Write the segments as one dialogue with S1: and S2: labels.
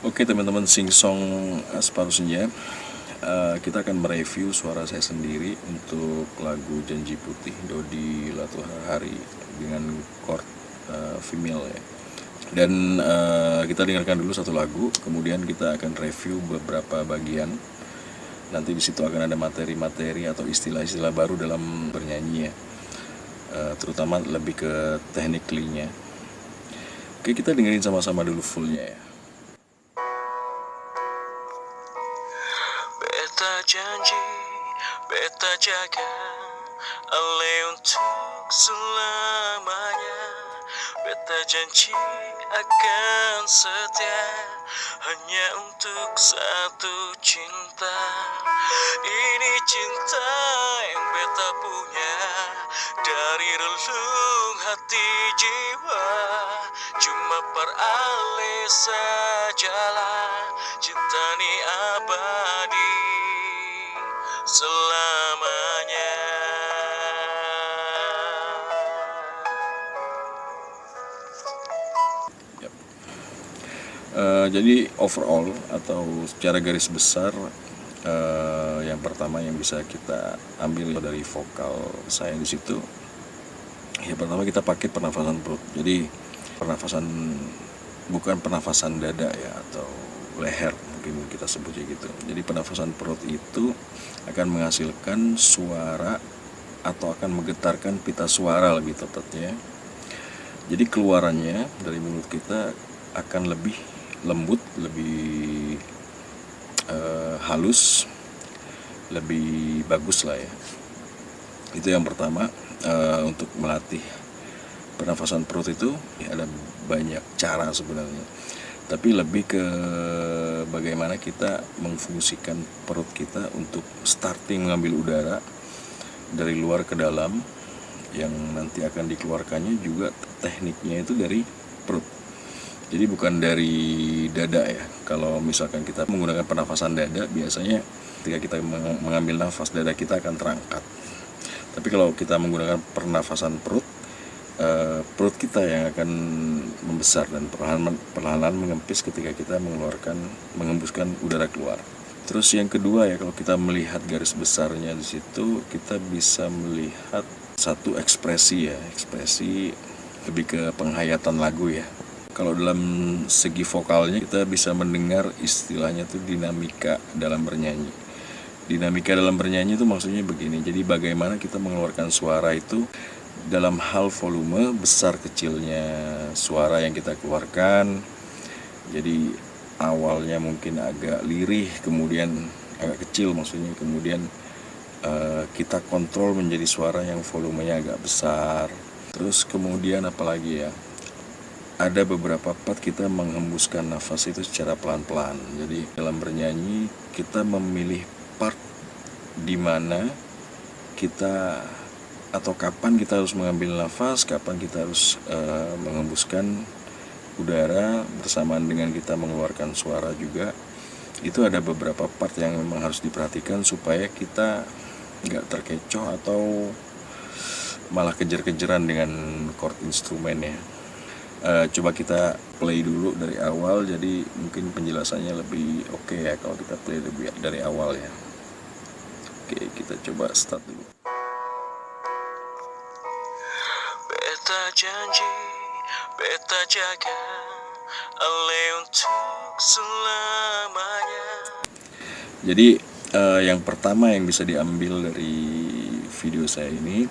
S1: Oke teman-teman, Singsong Separuh Senja, kita akan mereview suara saya sendiri untuk lagu Janji Putih Dodi Latuhari dengan chord female ya. Dan kita dengarkan dulu satu lagu, kemudian kita akan review beberapa bagian. Nanti di situ akan ada materi-materi atau istilah-istilah baru dalam bernyanyi ya, terutama lebih ke technically-nya. Oke, kita dengerin sama-sama dulu fullnya ya.
S2: Beta janji, beta jaga Ale untuk selamanya. Beta janji akan setia hanya untuk satu cinta. Ini cinta yang beta punya dari relung hati jiwa. Cuma per ale sajalah cinta ni abadi selamanya.
S1: Jadi overall atau secara garis besar, yang pertama yang bisa kita ambil dari vokal saya di situ, ya pertama kita pakai pernafasan perut. Jadi pernafasan, bukan pernafasan dada ya atau leher mungkin kita sebutnya gitu. Jadi pernafasan perut itu akan menghasilkan suara atau akan menggetarkan pita suara lebih tepatnya. Jadi keluarannya dari mulut kita akan lebih lembut, lebih halus, lebih bagus lah ya. Itu yang pertama. Untuk melatih pernafasan perut itu ya ada banyak cara sebenarnya, tapi lebih ke bagaimana kita memfungsikan perut kita untuk starting mengambil udara dari luar ke dalam, yang nanti akan dikeluarkannya juga tekniknya itu dari perut. Jadi bukan dari dada ya. Kalau misalkan kita menggunakan pernafasan dada, biasanya ketika kita mengambil nafas, dada kita akan terangkat. Tapi kalau kita menggunakan pernafasan perut, perut kita yang akan membesar dan perlahan-lahan mengempis ketika kita mengembuskan udara keluar. Terus yang kedua ya, kalau kita melihat garis besarnya di situ, kita bisa melihat satu ekspresi ya, ekspresi lebih ke penghayatan lagu ya. Kalau dalam segi vokalnya kita bisa mendengar istilahnya tuh dinamika dalam bernyanyi. Dinamika dalam bernyanyi itu maksudnya begini, jadi bagaimana kita mengeluarkan suara itu dalam hal volume, besar kecilnya suara yang kita keluarkan. Jadi awalnya mungkin agak lirih, kemudian agak kecil maksudnya, kemudian kita kontrol menjadi suara yang volumenya agak besar. Terus kemudian apalagi ya, ada beberapa part kita menghembuskan nafas itu secara pelan-pelan. Jadi dalam bernyanyi kita memilih part di mana kita atau kapan kita harus mengambil nafas, kapan kita harus menghembuskan udara bersamaan dengan kita mengeluarkan suara juga. Itu ada beberapa part yang memang harus diperhatikan supaya kita nggak terkecoh atau malah kejar-kejaran dengan chord instrumen ya. Coba kita play dulu dari awal, jadi mungkin penjelasannya lebih oke ya kalau kita play lebih dari awal ya. Oke, kita coba start dulu.
S2: Beta janji, beta jaga Ale untuk selamanya.
S1: Jadi yang pertama yang bisa diambil dari video saya ini,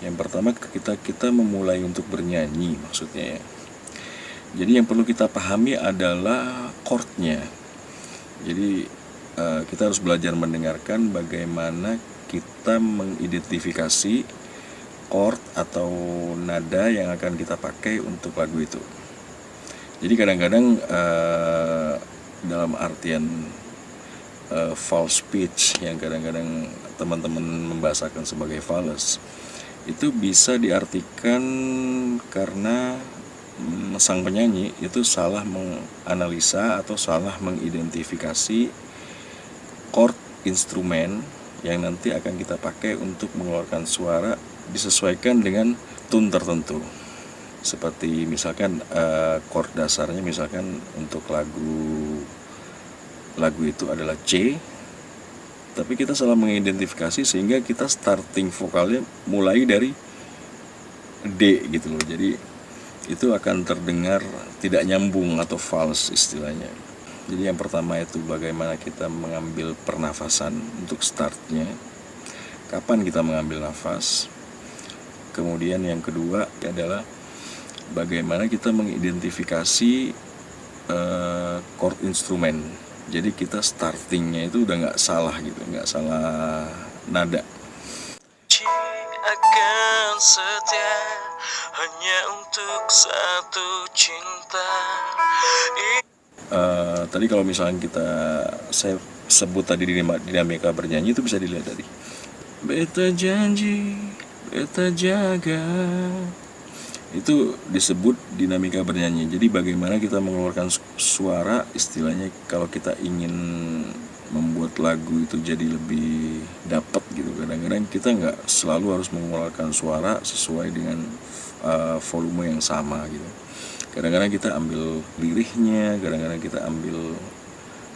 S1: yang pertama kita memulai untuk bernyanyi maksudnya ya. Jadi yang perlu kita pahami adalah chordnya. Jadi kita harus belajar mendengarkan bagaimana kita mengidentifikasi chord atau nada yang akan kita pakai untuk lagu itu. Jadi kadang-kadang dalam artian false pitch yang kadang-kadang teman-teman membahasakan sebagai false, itu bisa diartikan karena sang penyanyi itu salah menganalisa atau salah mengidentifikasi chord instrumen yang nanti akan kita pakai untuk mengeluarkan suara disesuaikan dengan tune tertentu. Seperti misalkan chord dasarnya misalkan untuk lagu itu adalah C, tapi kita salah mengidentifikasi sehingga kita starting vokalnya mulai dari D gitu loh. Jadi itu akan terdengar tidak nyambung atau false istilahnya. Jadi yang pertama itu bagaimana kita mengambil pernafasan untuk startnya, kapan kita mengambil nafas. Kemudian yang kedua adalah bagaimana kita mengidentifikasi chord instrumen. Jadi kita startingnya itu udah nggak salah gitu, nggak salah nada.
S2: Akan setia hanya untuk satu cinta.
S1: Tadi kalau misalnya saya sebut tadi dinamika bernyanyi itu bisa dilihat tadi. Beta janji, beta jaga. Itu disebut dinamika bernyanyi. Jadi bagaimana kita mengeluarkan suara, istilahnya kalau kita ingin membuat lagu itu jadi lebih dapat gitu. Kadang-kadang kita nggak selalu harus mengeluarkan suara sesuai dengan volume yang sama gitu. Kadang-kadang kita ambil lirihnya, kadang-kadang kita ambil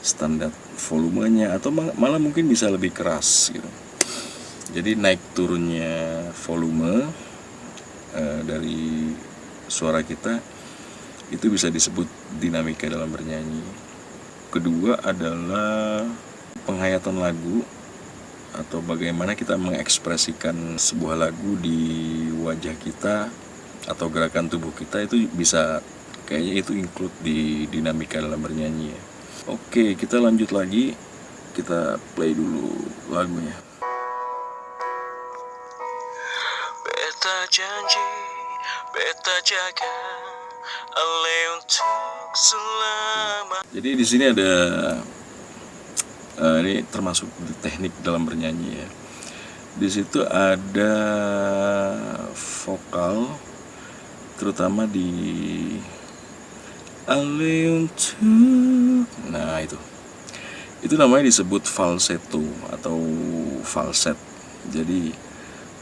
S1: standar volumenya, atau malah mungkin bisa lebih keras gitu. Jadi naik turunnya volume dari suara kita itu bisa disebut dinamika dalam bernyanyi. Kedua adalah penghayatan lagu, atau bagaimana kita mengekspresikan sebuah lagu di wajah kita atau gerakan tubuh kita, itu bisa kayaknya itu include di dinamika dalam bernyanyi ya. Oke, kita lanjut lagi, kita play dulu lagunya.
S2: Beta janji, beta jaga, ale untuk selama.
S1: Jadi di sini ada ini termasuk teknik dalam bernyanyi ya. Di situ ada vokal, terutama di ale untuk. Nah itu namanya disebut falsetto atau falset. Jadi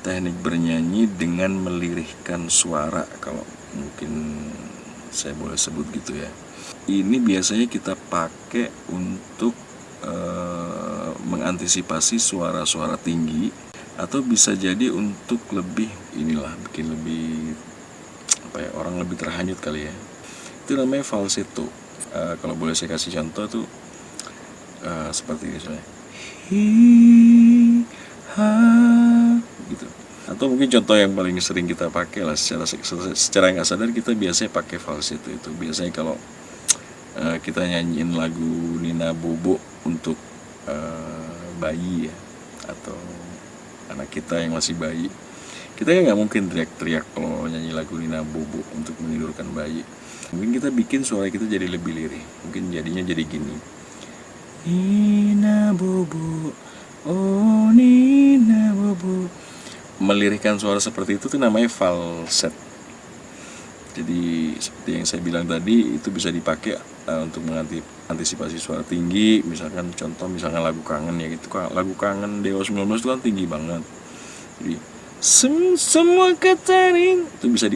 S1: teknik bernyanyi dengan melirihkan suara, kalau mungkin saya boleh sebut gitu ya. Ini biasanya kita pakai untuk mengantisipasi suara-suara tinggi, atau bisa jadi untuk lebih bikin lebih orang lebih terhanyut kali ya. Itu namanya falsetto. Kalau boleh saya kasih contoh tuh seperti ini soalnya. Hi ha gitu. Atau mungkin contoh yang paling sering kita pakai lah, secara nggak sadar kita biasanya pakai falsetto itu. Biasanya kalau kita nyanyiin lagu Nina Bobo untuk bayi ya, atau anak kita yang masih bayi, kita kan nggak mungkin teriak-teriak kalau nyanyi lagu Nina Bobo untuk menidurkan bayi. Mungkin kita bikin suara kita jadi lebih lirih. Mungkin jadinya jadi gini, Nina Bobo, oh Nina Bobo. Melirihkan suara seperti itu tuh namanya falset. Jadi seperti yang saya bilang tadi, itu bisa dipakai untuk mengantisipasi suara tinggi. Misalkan lagu kangen ya gitu. Lagu kangen Dewa 19 itu kan tinggi banget. Jadi semua kata itu bisa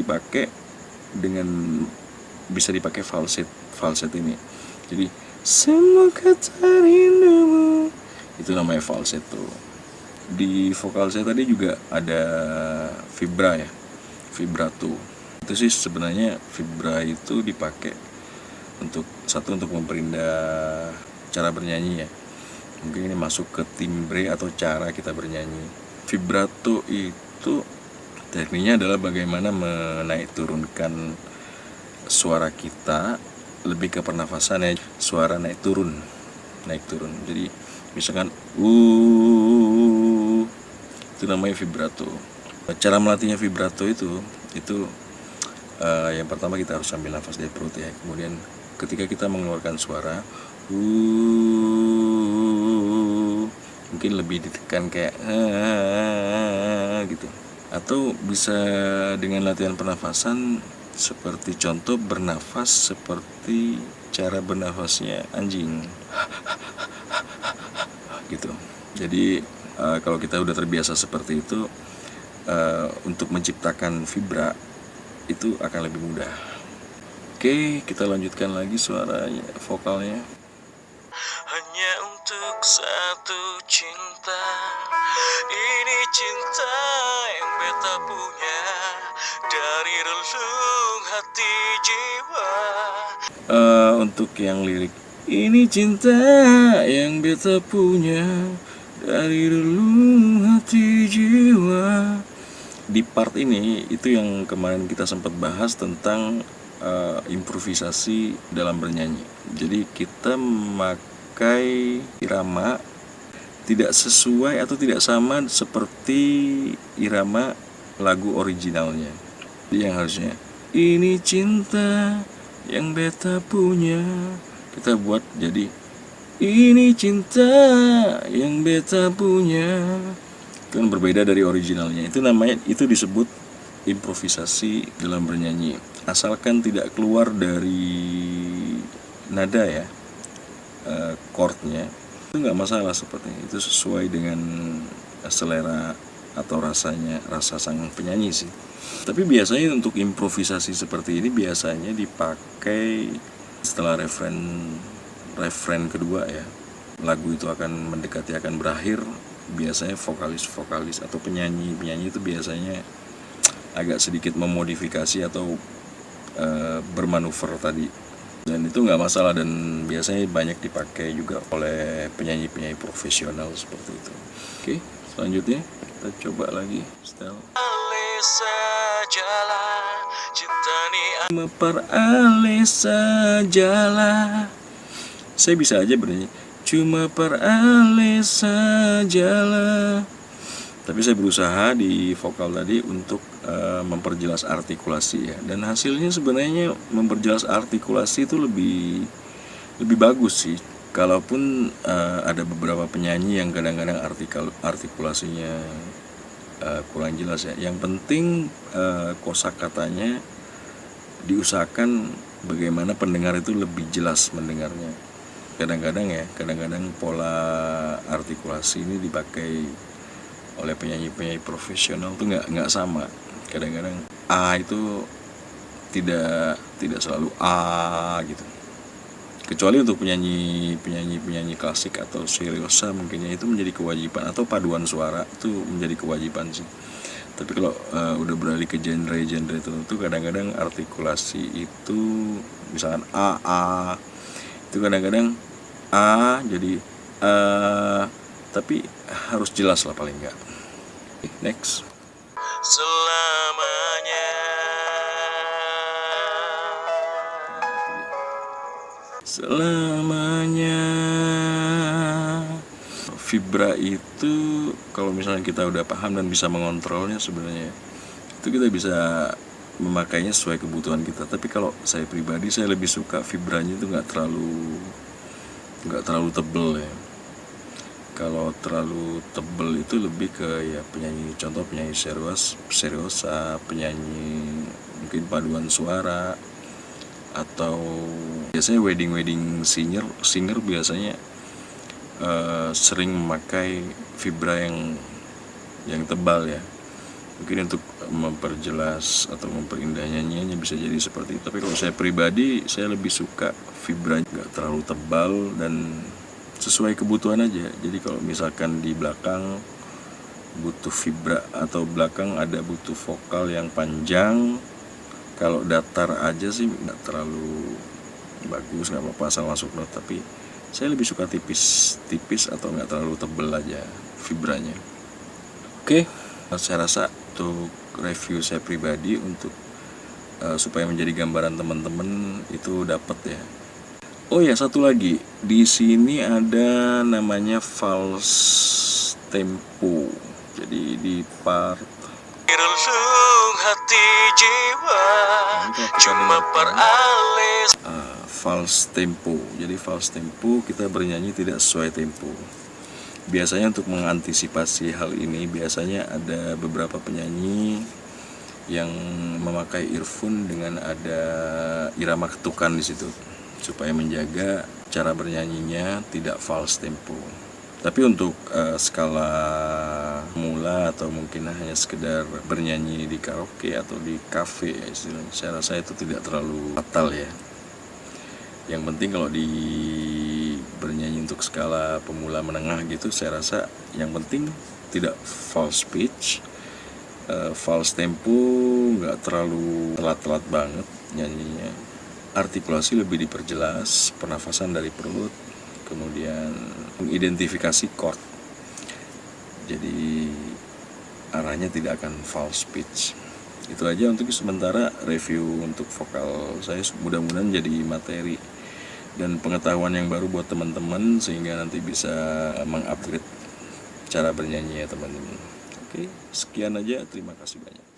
S1: dipakai falset ini. Jadi semua kata rindumu, itu namanya falsetto. Di vokal saya tadi juga ada vibra ya, vibrato. Itu sih sebenarnya vibra itu dipakai untuk memperindah cara bernyanyi ya. Mungkin ini masuk ke timbre atau cara kita bernyanyi. Vibrato itu tekniknya adalah bagaimana menaik turunkan suara kita, lebih ke pernafasan ya. Suara naik turun. Jadi misalkan itu namanya vibrato. Cara melatihnya vibrato itu yang pertama kita harus ambil nafas dari perut ya. Kemudian ketika kita mengeluarkan suara mungkin lebih ditekan kayak gitu. Atau bisa dengan latihan pernafasan, seperti contoh bernafas seperti cara bernafasnya anjing gitu. Jadi kalau kita udah terbiasa seperti itu, untuk menciptakan vibra itu akan lebih mudah. Oke, kita lanjutkan lagi suaranya, vokalnya.
S2: Hanya untuk satu cinta, ini cinta yang beta punya dari relung hati jiwa.
S1: Untuk yang lirik, ini cinta yang beta punya dari relung hati jiwa. Di part ini itu yang kemarin kita sempat bahas tentang improvisasi dalam bernyanyi. Jadi kita memakai irama tidak sesuai atau tidak sama seperti irama lagu originalnya. Jadi yang harusnya ini cinta yang beta punya, kita buat jadi ini cinta yang beta punya. Itu kan berbeda dari originalnya. Itu namanya, itu disebut improvisasi dalam bernyanyi. Asalkan tidak keluar dari nada ya, chordnya, itu nggak masalah sepertinya. Itu sesuai dengan selera atau rasa sang penyanyi sih. Tapi biasanya untuk improvisasi seperti ini biasanya dipakai setelah refren kedua ya. Lagu itu akan mendekati, akan berakhir. Biasanya vokalis atau penyanyi itu biasanya agak sedikit memodifikasi atau bermanuver tadi, dan itu nggak masalah, dan biasanya banyak dipakai juga oleh penyanyi profesional seperti itu. Oke, selanjutnya kita coba lagi style. Mepar ale sajalah. Saya bisa aja bernyanyi cuma per ale sajalah, tapi saya berusaha di vokal tadi untuk memperjelas artikulasi ya, dan hasilnya sebenarnya memperjelas artikulasi itu lebih bagus sih. Kalaupun ada beberapa penyanyi yang kadang-kadang artikulasinya kurang jelas ya. Yang penting kosakatanya diusahakan bagaimana pendengar itu lebih jelas mendengarnya. Kadang-kadang pola artikulasi ini dipakai oleh penyanyi profesional tuh nggak sama. Kadang-kadang A itu tidak selalu A gitu. Kecuali untuk penyanyi klasik atau seriosa mungkinnya itu menjadi kewajiban, atau paduan suara itu menjadi kewajiban sih. Tapi kalau udah beralih ke genre tertentu, kadang-kadang artikulasi itu misalkan A itu kadang-kadang A jadi tapi harus jelas lah paling enggak. Next. Selamanya. Vibra itu kalau misalnya kita udah paham dan bisa mengontrolnya, sebenarnya itu kita bisa memakainya sesuai kebutuhan kita. Tapi kalau saya pribadi, saya lebih suka vibranya itu nggak terlalu tebel ya. Kalau terlalu tebel itu lebih ke ya penyanyi seriosa, penyanyi mungkin paduan suara, atau biasanya wedding singer biasanya sering memakai vibra yang tebal ya. Mungkin untuk memperjelas atau memperindah nyanyiannya bisa jadi seperti itu. Tapi kalau saya pribadi, saya lebih suka vibra nggak terlalu tebal dan sesuai kebutuhan aja. Jadi kalau misalkan di belakang butuh vibra atau belakang ada butuh vokal yang panjang, kalau datar aja sih nggak terlalu bagus, nggak apa-apa asal masuk not. Tapi saya lebih suka tipis atau nggak terlalu tebel aja vibranya. Oke, saya rasa untuk review saya pribadi untuk supaya menjadi gambaran teman-teman itu dapat ya. Oh ya, satu lagi, di sini ada namanya false tempo. Jadi di part
S2: hati jiwa cuma peralis
S1: false tempo. Jadi false tempo, kita bernyanyi tidak sesuai tempo. Biasanya untuk mengantisipasi hal ini, biasanya ada beberapa penyanyi yang memakai earphone dengan ada irama ketukan di situ, supaya menjaga cara bernyanyinya tidak false tempo. Tapi untuk skala mula atau mungkin hanya sekedar bernyanyi di karaoke atau di kafe ya istilahnya, saya rasa itu tidak terlalu fatal ya. Yang penting kalau di bernyanyi untuk skala pemula menengah gitu, saya rasa yang penting tidak false pitch, false tempo, nggak terlalu telat-telat banget nyanyinya. Artikulasi lebih diperjelas, pernafasan dari perut, kemudian mengidentifikasi chord. Jadi arahnya tidak akan false pitch. Itu aja untuk sementara review untuk vokal saya. Mudah-mudahan jadi materi dan pengetahuan yang baru buat teman-teman sehingga nanti bisa mengupgrade cara bernyanyi ya teman-teman. Oke, sekian aja. Terima kasih banyak.